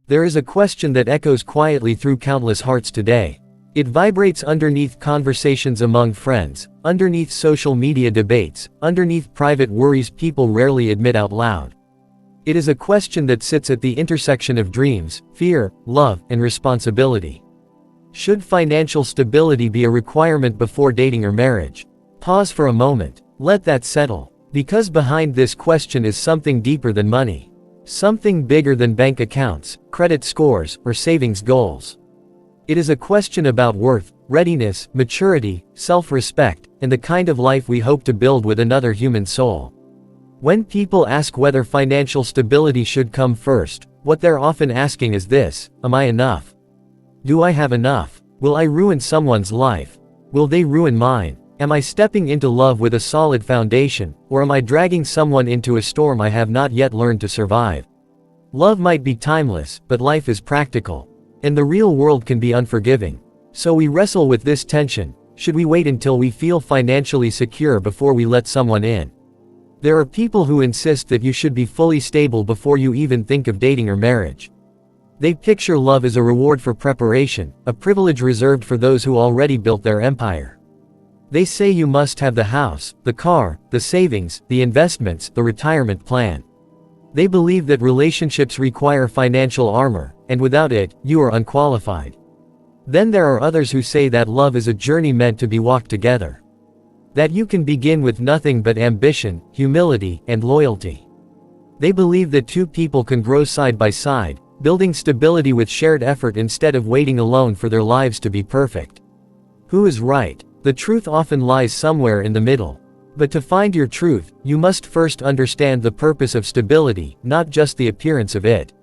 There is a question that echoes quietly through countless hearts today. It vibrates underneath conversations among friends, underneath social media debates, underneath private worries people rarely admit out loud. It is a question that sits at the intersection of dreams, fear, love, and responsibility. Should financial stability be a requirement before dating or marriage? Pause for a moment. Let that settle. Because behind this question is something deeper than money. Something bigger than bank accounts, credit scores, or savings goals. It is a question about worth, readiness, maturity, self-respect, and the kind of life we hope to build with another human soul. When people ask whether financial stability should come first, what they're often asking is this: am I enough? Do I have enough? Will I ruin someone's life? Will they ruin mine? Am I stepping into love with a solid foundation, or am I dragging someone into a storm I have not yet learned to survive? Love might be timeless, but life is practical. And the real world can be unforgiving. So we wrestle with this tension. Should we wait until we feel financially secure before we let someone in? There are people who insist that you should be fully stable before you even think of dating or marriage. They picture love as a reward for preparation, a privilege reserved for those who already built their empire. They say you must have the house, the car, the savings, the investments, the retirement plan. They believe that relationships require financial armor, and without it, you are unqualified. Then there are others who say that love is a journey meant to be walked together. That you can begin with nothing but ambition, humility, and loyalty. They believe that two people can grow side by side, building stability with shared effort instead of waiting alone for their lives to be perfect. Who is right? The truth often lies somewhere in the middle. But to find your truth, you must first understand the purpose of stability, not just the appearance of it.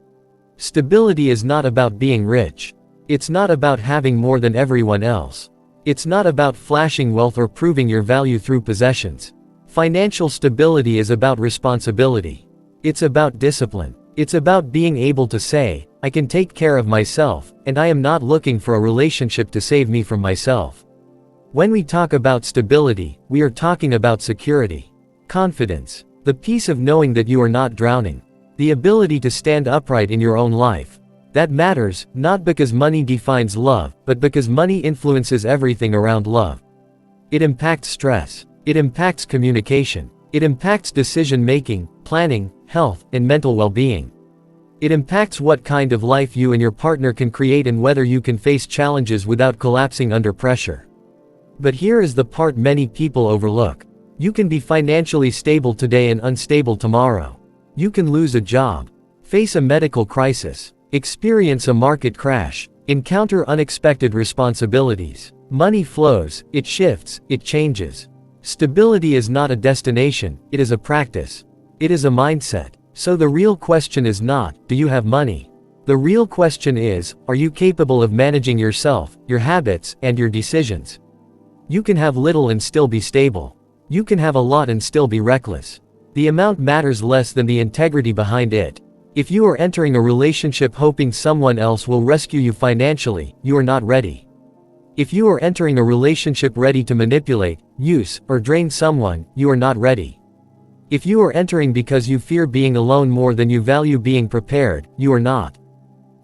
Stability is not about being rich. It's not about having more than everyone else. It's not about flashing wealth or proving your value through possessions. Financial stability is about responsibility. It's about discipline. It's about being able to say, I can take care of myself, and I am not looking for a relationship to save me from myself. When we talk about stability, we are talking about security. Confidence. The peace of knowing that you are not drowning. The ability to stand upright in your own life. That matters, not because money defines love, but because money influences everything around love. It impacts stress. It impacts communication. It impacts decision-making, planning, health, and mental well-being. It impacts what kind of life you and your partner can create and whether you can face challenges without collapsing under pressure. But here is the part many people overlook. You can be financially stable today and unstable tomorrow. You can lose a job, face a medical crisis, experience a market crash, encounter unexpected responsibilities. Money flows, it shifts, it changes. Stability is not a destination, it is a practice. It is a mindset. So the real question is not, do you have money? The real question is, are you capable of managing yourself, your habits, and your decisions? You can have little and still be stable. You can have a lot and still be reckless. The amount matters less than the integrity behind it. If you are entering a relationship hoping someone else will rescue you financially, you are not ready. If you are entering a relationship ready to manipulate, use, or drain someone, you are not ready. If you are entering because you fear being alone more than you value being prepared, you are not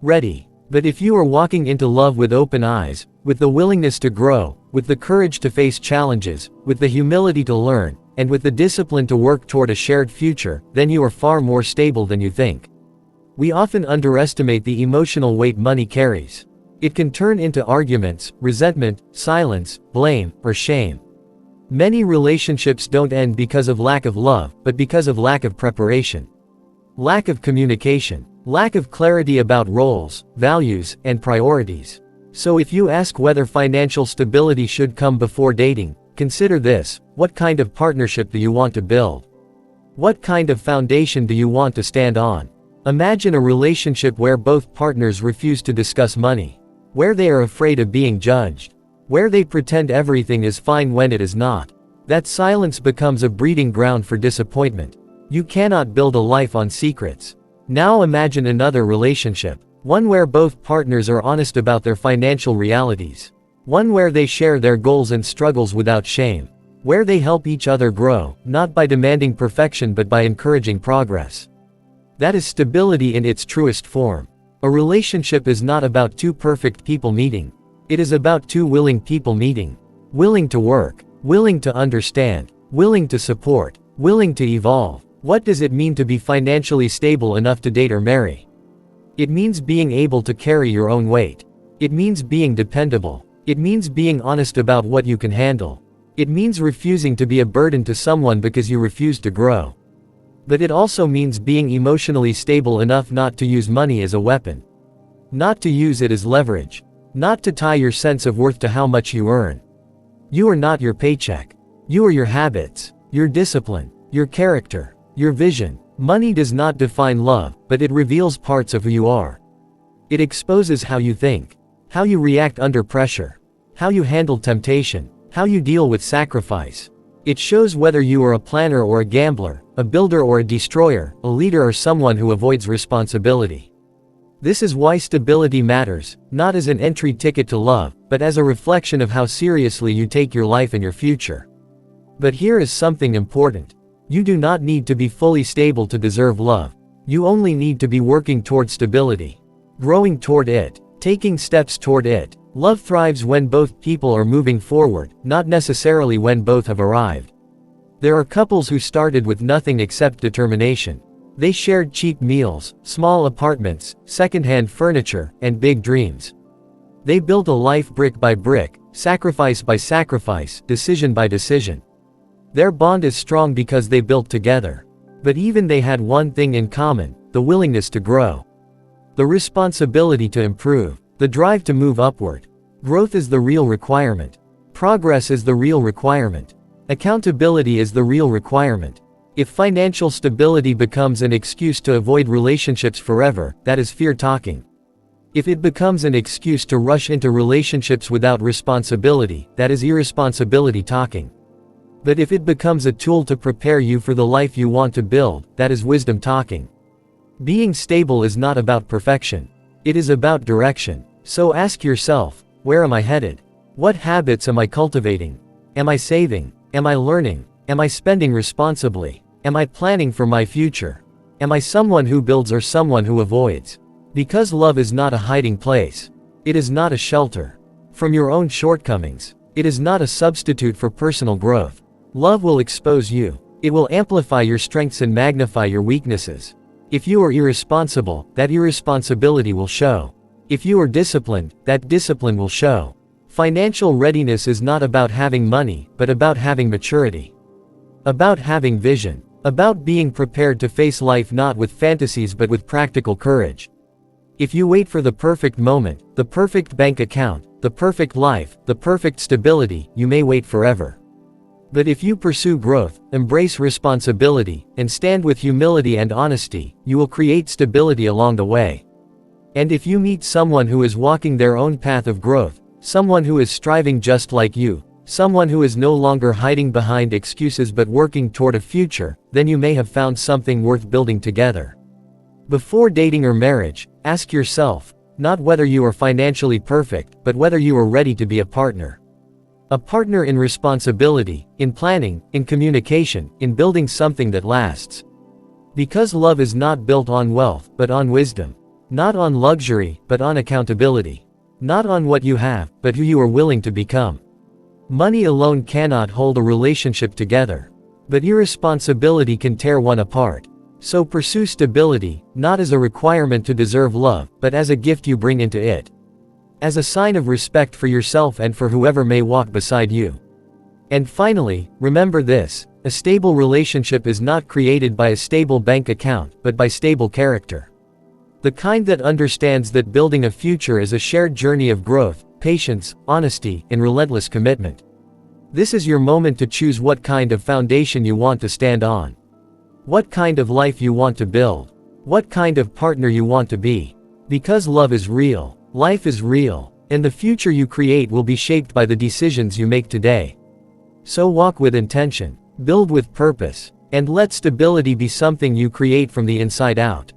ready. But if you are walking into love with open eyes, with the willingness to grow, with the courage to face challenges, with the humility to learn, and with the discipline to work toward a shared future, then you are far more stable than you think. We often underestimate the emotional weight money carries. It can turn into arguments, resentment, silence, blame, or shame. Many relationships don't end because of lack of love, but because of lack of preparation. Lack of communication. Lack of clarity about roles, values, and priorities. So if you ask whether financial stability should come before dating, consider this: what kind of partnership do you want to build? What kind of foundation do you want to stand on? Imagine a relationship where both partners refuse to discuss money. Where they are afraid of being judged. Where they pretend everything is fine when it is not. That silence becomes a breeding ground for disappointment. You cannot build a life on secrets. Now imagine another relationship. One where both partners are honest about their financial realities. One where they share their goals and struggles without shame. Where they help each other grow, not by demanding perfection but by encouraging progress. That is stability in its truest form. A relationship is not about two perfect people meeting. It is about two willing people meeting. Willing to work, willing to understand, willing to support, willing to evolve. What does it mean to be financially stable enough to date or marry? It means being able to carry your own weight. It means being dependable. It means being honest about what you can handle. It means refusing to be a burden to someone because you refuse to grow. But it also means being emotionally stable enough not to use money as a weapon. Not to use it as leverage. Not to tie your sense of worth to how much you earn. You are not your paycheck. You are your habits, your discipline, your character, your vision. Money does not define love, but it reveals parts of who you are. It exposes how you think, how you react under pressure, how you handle temptation, how you deal with sacrifice. It shows whether you are a planner or a gambler, a builder or a destroyer, a leader or someone who avoids responsibility. This is why stability matters, not as an entry ticket to love, but as a reflection of how seriously you take your life and your future. But here is something important. You do not need to be fully stable to deserve love. You only need to be working toward stability. Growing toward it. Taking steps toward it. Love thrives when both people are moving forward, not necessarily when both have arrived. There are couples who started with nothing except determination. They shared cheap meals, small apartments, secondhand furniture, and big dreams. They built a life brick by brick, sacrifice by sacrifice, decision by decision. Their bond is strong because they built together. But even they had one thing in common: the willingness to grow. The responsibility to improve. The drive to move upward. Growth is the real requirement. Progress is the real requirement. Accountability is the real requirement. If financial stability becomes an excuse to avoid relationships forever, that is fear talking. If it becomes an excuse to rush into relationships without responsibility, that is irresponsibility talking. But if it becomes a tool to prepare you for the life you want to build, that is wisdom talking. Being stable is not about perfection. It is about direction. So ask yourself, where am I headed? What habits am I cultivating? Am I saving? Am I learning? Am I spending responsibly? Am I planning for my future? Am I someone who builds or someone who avoids? Because love is not a hiding place. It is not a shelter from your own shortcomings. It is not a substitute for personal growth. Love will expose you. It will amplify your strengths and magnify your weaknesses. If you are irresponsible, that irresponsibility will show. If you are disciplined, that discipline will show. Financial readiness is not about having money, but about having maturity. About having vision. About being prepared to face life not with fantasies but with practical courage. If you wait for the perfect moment, the perfect bank account, the perfect life, the perfect stability, you may wait forever. But if you pursue growth, embrace responsibility, and stand with humility and honesty, you will create stability along the way. And if you meet someone who is walking their own path of growth, someone who is striving just like you, someone who is no longer hiding behind excuses but working toward a future, then you may have found something worth building together. Before dating or marriage, ask yourself, not whether you are financially perfect, but whether you are ready to be a partner. A partner in responsibility, in planning, in communication, in building something that lasts. Because love is not built on wealth, but on wisdom. Not on luxury, but on accountability. Not on what you have, but who you are willing to become. Money alone cannot hold a relationship together. But irresponsibility can tear one apart. So pursue stability, not as a requirement to deserve love, but as a gift you bring into it. As a sign of respect for yourself and for whoever may walk beside you. And finally, remember this: a stable relationship is not created by a stable bank account, but by stable character. The kind that understands that building a future is a shared journey of growth, patience, honesty, and relentless commitment. This is your moment to choose what kind of foundation you want to stand on. What kind of life you want to build. What kind of partner you want to be. Because love is real. Life is real, and the future you create will be shaped by the decisions you make today. So walk with intention, build with purpose, and let stability be something you create from the inside out.